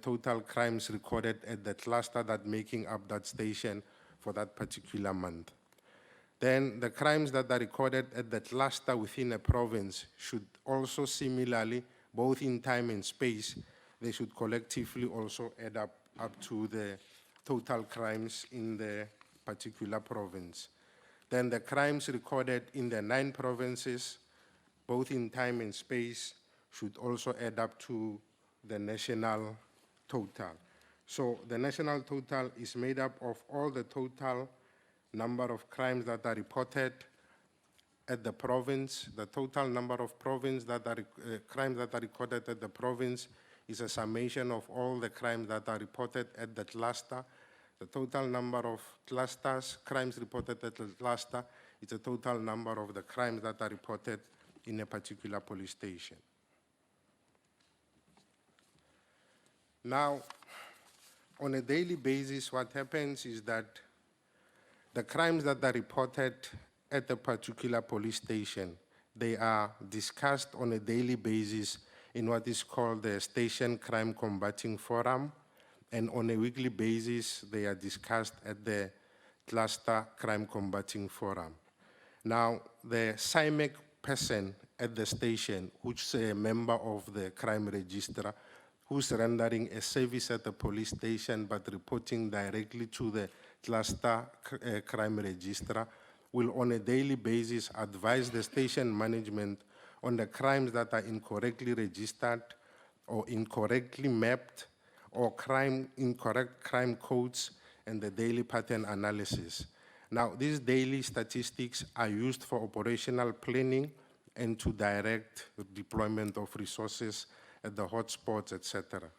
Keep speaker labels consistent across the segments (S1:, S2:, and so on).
S1: total crimes recorded at the cluster that making up that station for that particular month. Then the crimes that are recorded at the cluster within a province should also similarly, both in time and space, they should collectively also add up to the total crimes in the particular province. Then the crimes recorded in the 9 provinces, both in time and space, should also add up to the national total. So the national total is made up of all the total number of crimes that are reported at the province. The total number of crimes that are recorded at the province is a summation of all the crimes that are reported at the cluster. The total number of crimes reported at the cluster is the total number of the crimes that are reported in a particular police station. Now, on a daily basis, what happens is that the crimes that are reported at a particular police station, they are discussed on a daily basis in what is called the Station Crime Combating Forum, and on a weekly basis, they are discussed at the Cluster Crime Combating Forum. Now, the CIMEC person at the station, which is a member of the crime register, who's rendering a service at the police station but reporting directly to the cluster crime registrar, will on a daily basis advise the station management on the crimes that are incorrectly registered or incorrectly mapped or incorrect crime codes and the daily pattern analysis. Now, these daily statistics are used for operational planning and to direct deployment of resources at the hotspots, etc.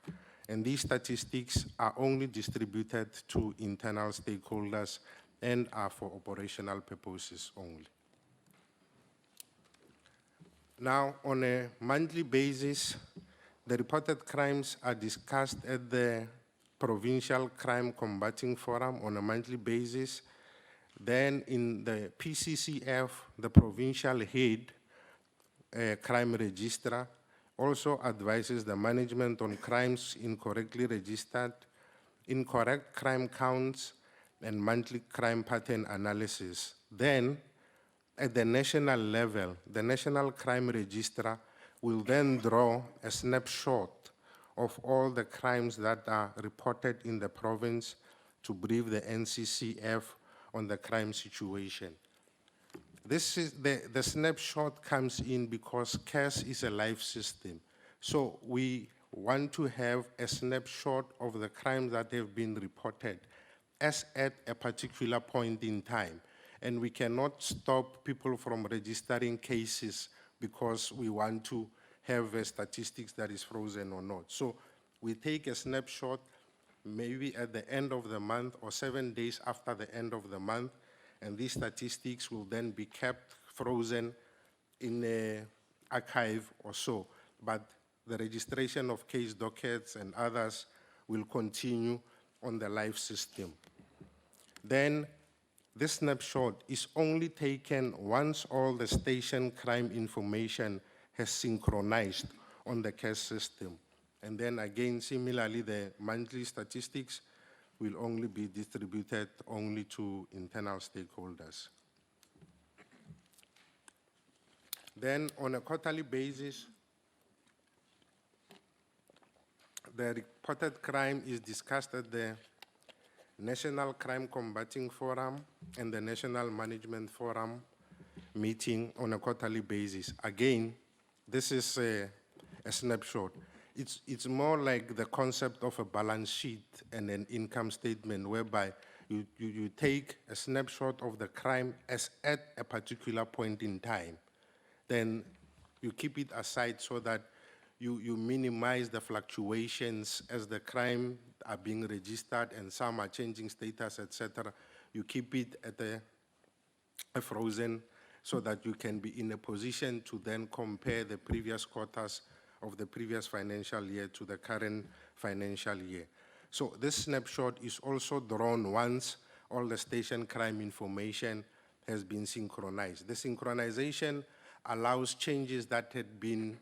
S1: And these statistics are only distributed to internal stakeholders and are for operational purposes only. Now, on a monthly basis, the reported crimes are discussed at the Provincial Crime Combating Forum on a monthly basis. Then in the PCCF, the provincial head crime registrar also advises the management on crimes incorrectly registered, incorrect crime counts, and monthly crime pattern analysis. Then, at the national level, the National Crime Registrar will then draw a snapshot of all the crimes that are reported in the province to brief the NCCF on the crime situation. This is the snapshot comes in because CAS is a live system. So we want to have a snapshot of the crimes that have been reported as at a particular point in time. And we cannot stop people from registering cases because we want to have a statistics that is frozen or not. So we take a snapshot maybe at the end of the month or 7 days after the end of the month, and these statistics will then be kept frozen in an archive or so. But the registration of case dockets and others will continue on the live system. Then this snapshot is only taken once all the station crime information has synchronized on the CAS system. And then again, similarly, the monthly statistics will only be distributed only to internal stakeholders. Then on a quarterly basis, the reported crime is discussed at the National Crime Combating Forum and the National Management Forum meeting on a quarterly basis. Again, this is a snapshot. It's more like the concept of a balance sheet and an income statement whereby you take a snapshot of the crime as at a particular point in time. Then you keep it aside so that you minimize the fluctuations as the crime are being registered and some are changing status, etc. You keep it at a frozen so that you can be in a position to then compare the previous quarters of the previous financial year to the current financial year. So this snapshot is also drawn once all the station crime information has been synchronized. The synchronization allows changes that had been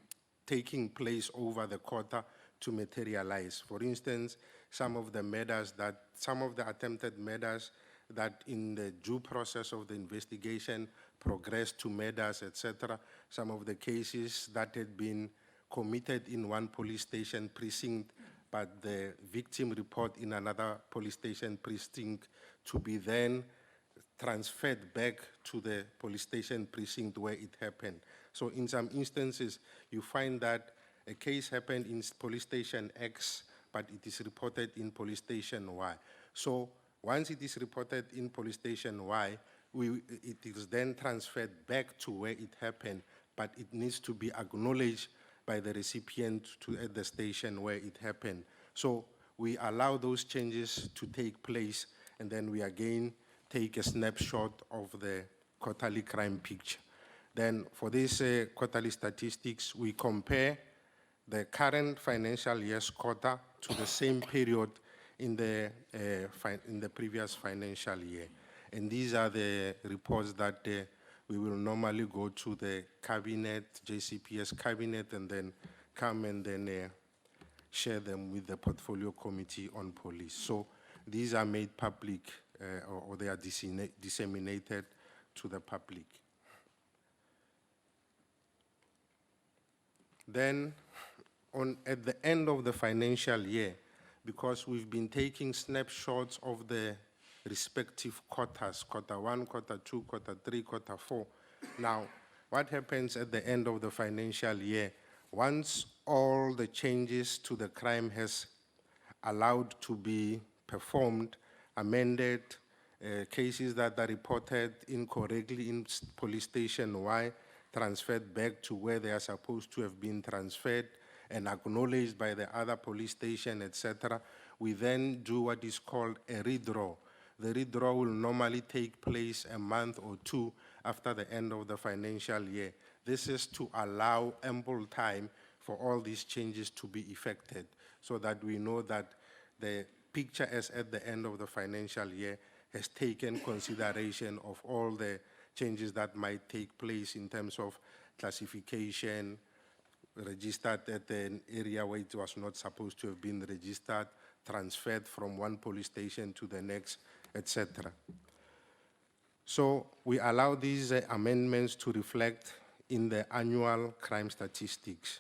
S1: taking place over the quarter to materialize. For instance, some of the attempted murders that in the due process of the investigation progressed to murders, etc. Some of the cases that had been committed in one police station precinct, but the victim report in another police station precinct to be then transferred back to the police station precinct where it happened. So in some instances, you find that a case happened in police station X, but it is reported in police station Y. So once it is reported in police station Y, it is then transferred back to where it happened, but it needs to be acknowledged by the recipient at the station where it happened. So we allow those changes to take place, and then we again take a snapshot of the quarterly crime picture. Then for these quarterly statistics, we compare the current financial year's quarter to the same period in the previous financial year. And these are the reports that we will normally go to the cabinet, JCPS cabinet, and then come and then share them with the portfolio committee on police. So these are made public or they are disseminated to the public. Then at the end of the financial year, because we've been taking snapshots of the respective quarters, quarter 1, quarter 2, quarter 3, quarter 4. Now, what happens at the end of the financial year? Once all the changes to the crime has allowed to be performed, amended, cases that are reported incorrectly in police station Y, transferred back to where they are supposed to have been transferred and acknowledged by the other police station, etc. We then do what is called a redraw. The redraw will normally take place a month or two after the end of the financial year. This is to allow ample time for all these changes to be effected so that we know that the picture as at the end of the financial year has taken consideration of all the changes that might take place in terms of classification, registered at an area where it was not supposed to have been registered, transferred from one police station to the next, etc. So we allow these amendments to reflect in the annual crime statistics.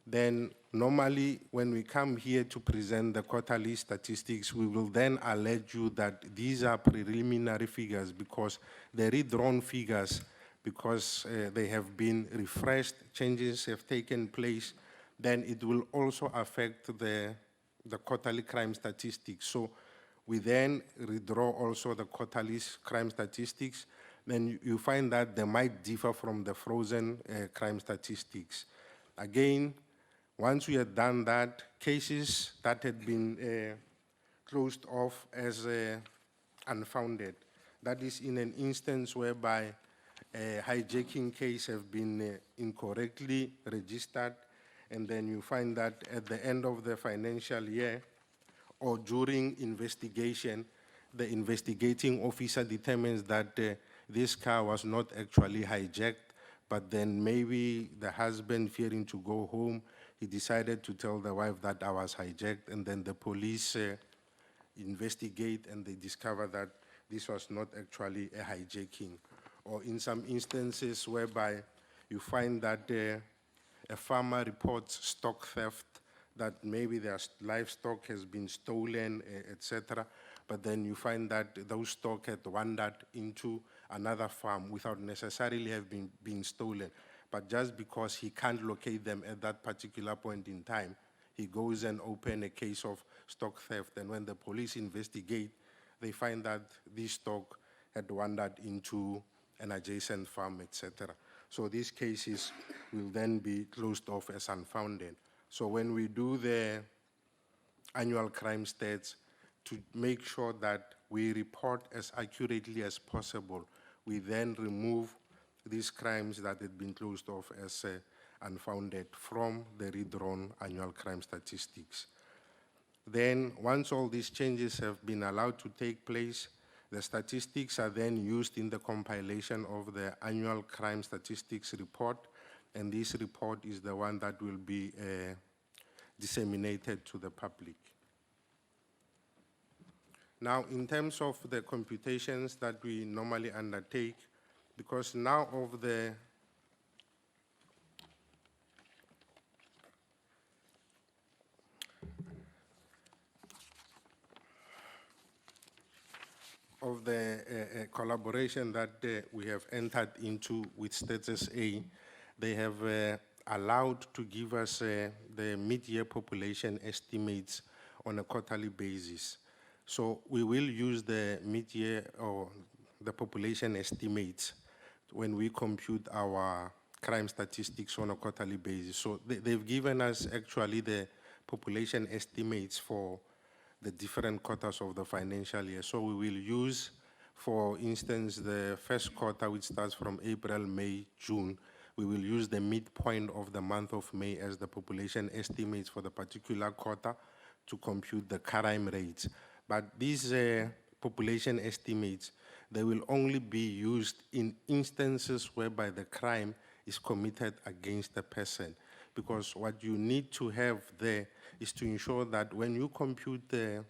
S1: Then normally when we come here to present the quarterly statistics, we will then alert you that these are preliminary figures because the redrawn figures, because they have been refreshed, changes have taken place, then it will also affect the quarterly crime statistics. So we then redraw also the quarterly crime statistics. Then you find that they might differ from the frozen crime statistics. Again, once we had done that, cases that had been closed off as unfounded, that is in an instance whereby a hijacking case have been incorrectly registered, and then you find that at the end of the financial year or during investigation, the investigating officer determines that this car was not actually hijacked, but then maybe the husband, fearing to go home, he decided to tell the wife that I was hijacked, and then the police investigate and they discover that this was not actually a hijacking. Or in some instances whereby you find that a farmer reports stock theft, that maybe their livestock has been stolen, etc., but then you find that those stock had wandered into another farm without necessarily have been stolen. But just because he can't locate them at that particular point in time, he goes and opens a case of stock theft. And when the police investigate, they find that this stock had wandered into an adjacent farm, etc. So these cases will then be closed off as unfounded. So when we do the annual crime stats, to make sure that we report as accurately as possible, we then remove these crimes that had been closed off as unfounded from the redrawn annual crime statistics. Then, once all these changes have been allowed to take place, the statistics are then used in the compilation of the annual crime statistics report, and this report is the one that will be disseminated to the public. Now, in terms of the computations that we normally undertake, because now of the collaboration that we have entered into with SABC, they have allowed to give us the mid-year population estimates on a quarterly basis. So we will use the mid-year or the population estimates when we compute our crime statistics on a quarterly basis. So they've given us actually the population estimates for the different quarters of the financial year. So we will use, for instance, the first quarter, which starts from April, May, June. We will use the midpoint of the month of May as the population estimates for the particular quarter to compute the crime rates. But these population estimates, they will only be used in instances whereby the crime is committed against a person. Because what you need to have there is to ensure that when you compute the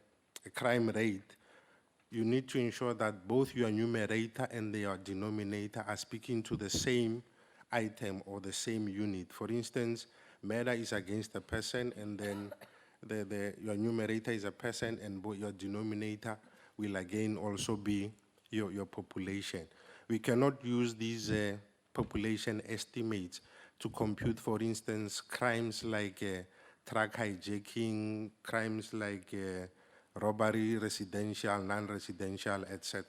S1: crime rate, you need to ensure that both your numerator and your denominator are speaking to the same item or the same unit. For instance, murder is against a person, and then your numerator is a person, and your denominator will again also be your population. We cannot use these population estimates to compute, for instance, crimes like truck hijacking, crimes like robbery, residential, non-residential, etc.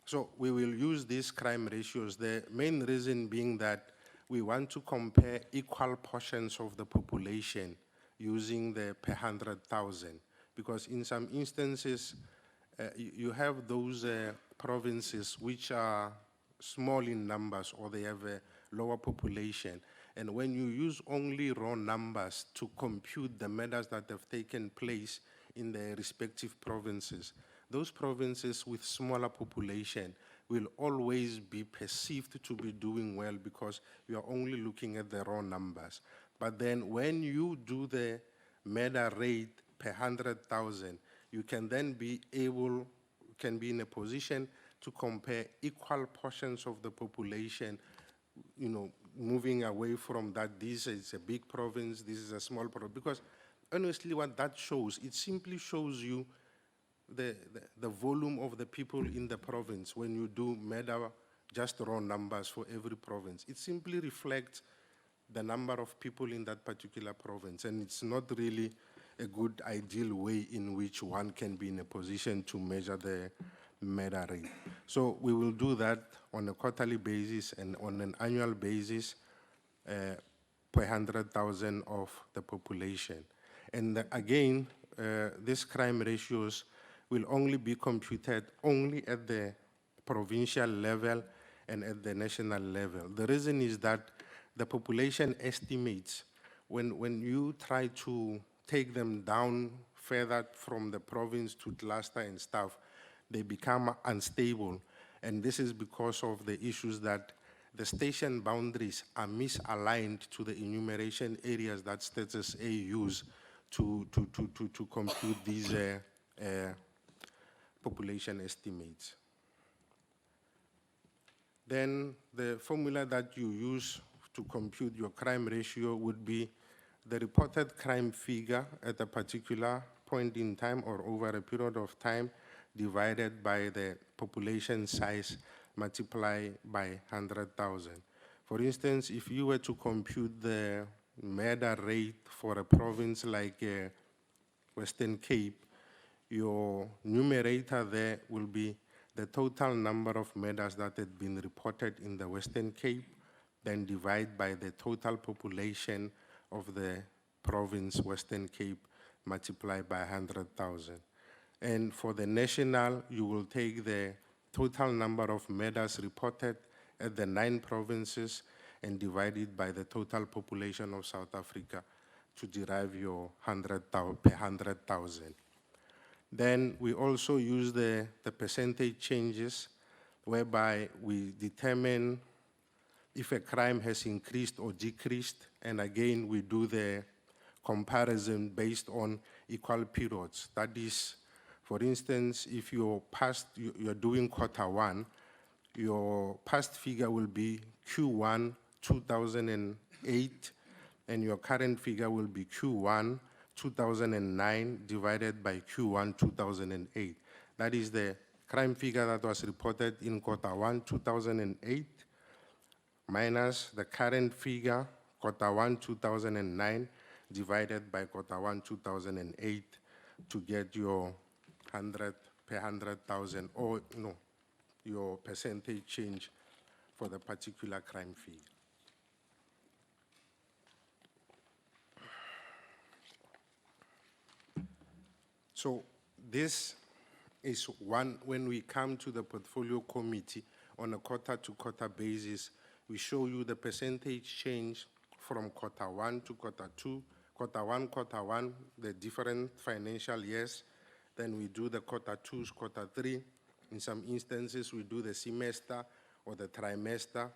S1: So we will use these crime ratios. The main reason being that we want to compare equal portions of the population using the per 100,000, because in some instances, you have those provinces which are small in numbers, or they have a lower population. And when you use only raw numbers to compute the murders that have taken place in the respective provinces, those provinces with smaller population will always be perceived to be doing well because you are only looking at the raw numbers. But then when you do the murder rate per 100,000, you can then be in a position to compare equal portions of the population, moving away from that this is a big province, this is a small province. Because honestly, what that shows, it simply shows you the volume of the people in the province. When you do murder, just raw numbers for every province, it simply reflects the number of people in that particular province, and it's not really a good ideal way in which one can be in a position to measure the murder rate. So we will do that on a quarterly basis and on an annual basis per 100,000 of the population. And again, these crime ratios will only be computed only at the provincial level and at the national level. The reason is that the population estimates, when you try to take them down further from the province to cluster and stuff, they become unstable. And this is because of the issues that the station boundaries are misaligned to the enumeration areas that SABC use to compute these population estimates. Then the formula that you use to compute your crime ratio would be the reported crime figure at a particular point in time or over a period of time divided by the population size multiplied by 100,000. For instance, if you were to compute the murder rate for a province like Western Cape, your numerator there will be the total number of murders that had been reported in the Western Cape, then divide by the total population of the province Western Cape multiplied by 100,000. And for the national, you will take the total number of murders reported at the 9 provinces and divide it by the total population of South Africa to derive your per 100,000. Then we also use the percentage changes, whereby we determine if a crime has increased or decreased, and again we do the comparison based on equal periods. That is, for instance, if you're doing quarter one, your past figure will be Q1 2008, and your current figure will be Q1 2009 divided by Q1 2008. That is the crime figure that was reported in quarter one 2008 minus the current figure, quarter one 2009 divided by quarter one 2008 to get your 100 per 100,000, or no, your percentage change for the particular crime figure. So this is one, when we come to the portfolio committee on a quarter-to-quarter basis, we show you the percentage change from quarter one to quarter two, quarter one, the different financial years. Then we do the quarter twos, quarter three. In some instances, we do the semester or the trimester,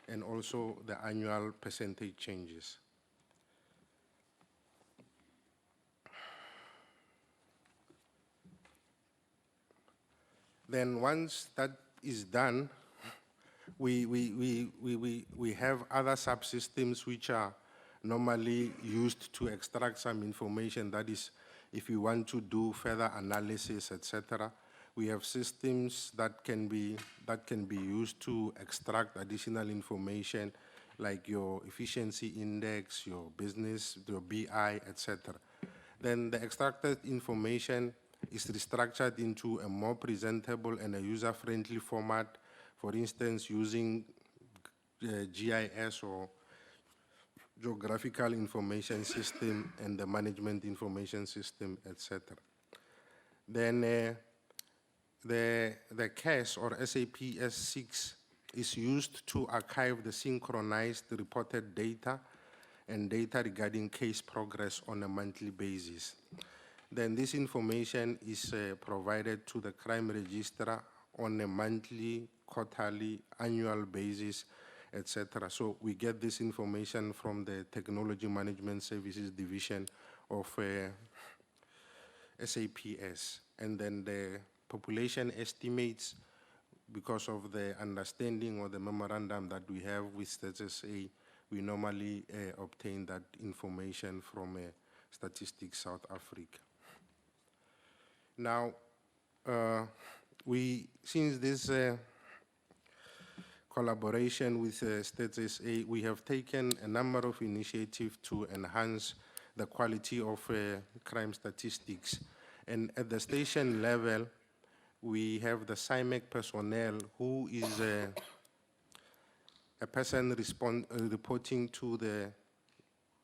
S1: and also the annual percentage changes. Then once that is done, we have other subsystems which are normally used to extract some information. That is, if you want to do further analysis, etc. We have systems that can be used to extract additional information, like your efficiency index, your business, your BI, etc. Then the extracted information is restructured into a more presentable and a user-friendly format, for instance, using GIS or Geographical Information System and the Management Information System, etc. Then the CAS or SAPS 6 is used to archive the synchronized reported data and data regarding case progress on a monthly basis. Then this information is provided to the crime registrar on a monthly, quarterly, annual basis, etc. So we get this information from the Technology Management Services Division of SAPS. And then the population estimates, because of the understanding or the memorandum that we have with SABC, we normally obtain that information from Statistics South Africa. Now, since this collaboration with StatsSA, we have taken a number of initiatives to enhance the quality of crime statistics. And at the station level, we have the CIMEC personnel, who is a person reporting to the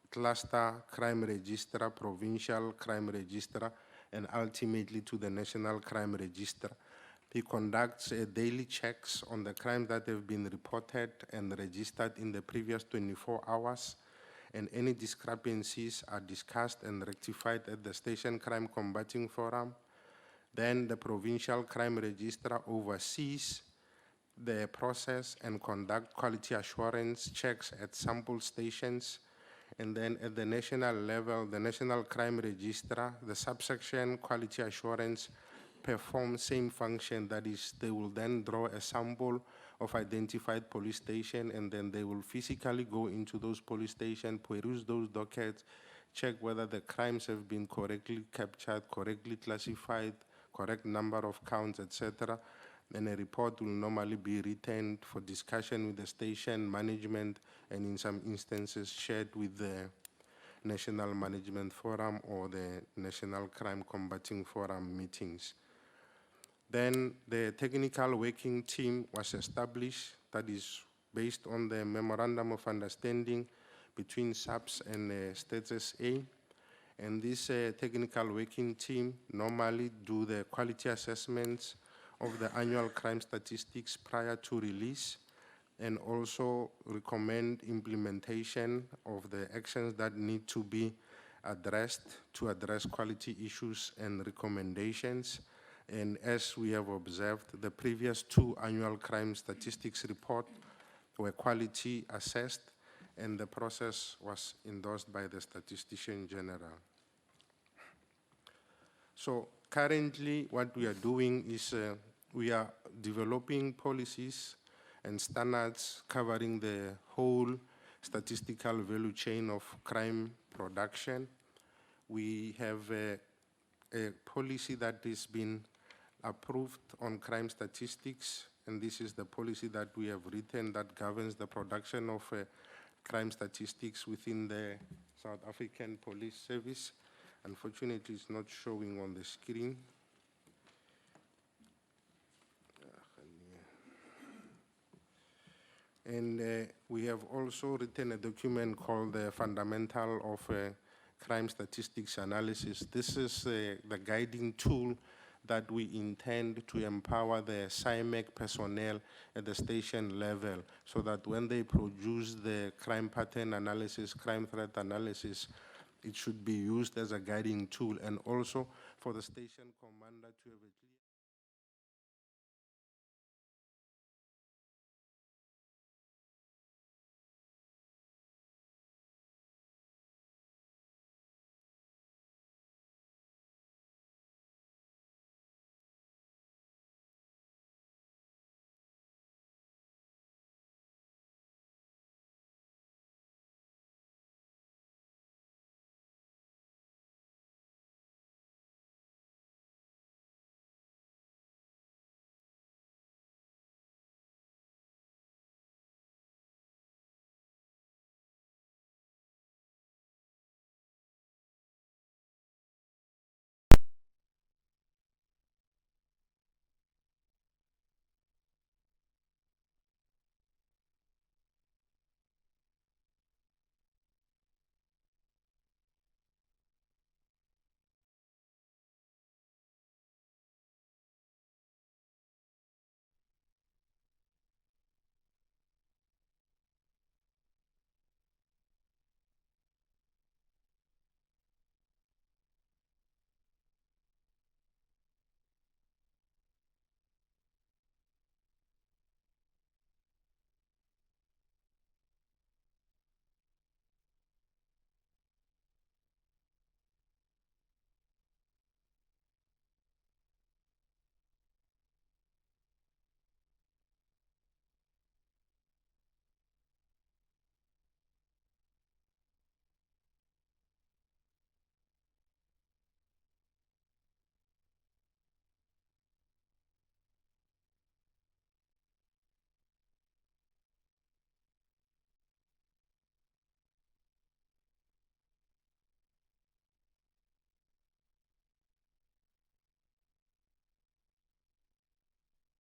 S1: cluster crime registrar, provincial crime registrar, and ultimately to the National Crime Register. He conducts daily checks on the crimes that have been reported and registered in the previous 24 hours, and any discrepancies are discussed and rectified at the Station Crime Combating Forum. Then the Provincial Crime Registrar oversees the process and conduct quality assurance checks at sample stations. And then at the national level, the National Crime Register, the subsection quality assurance perform same function. That is, they will then draw a sample of identified police station, and then they will physically go into those police stations, peruse those dockets, check whether the crimes have been correctly captured, correctly classified, correct number of counts, etc. And a report will normally be written for discussion with the station management, and in some instances shared with the National Management Forum or the National Crime Combating Forum meetings. Then the technical working team was established, that is based on the Memorandum of Understanding between SABC and StatsSA. And this technical working team normally do the quality assessments of the annual crime statistics prior to release, and also recommend implementation of the actions that need to be addressed to address quality issues and recommendations. And as we have observed, the previous two annual crime statistics report were quality assessed, and the process was endorsed by the Statistician General. So currently what we are doing is we are developing policies and standards covering the whole statistical value chain of crime production. We have a policy that has been approved on crime statistics, and this is the policy that we have written that governs the production of crime statistics within the South African Police Service. Unfortunately, it's not showing on the screen. And we have also written a document called the Fundamental of Crime Statistics Analysis. This is the guiding tool that we intend to empower the SIMEC personnel at the station level, so that when they produce the crime pattern analysis, crime threat analysis, it should be used as a guiding tool, and also for the station commander to have a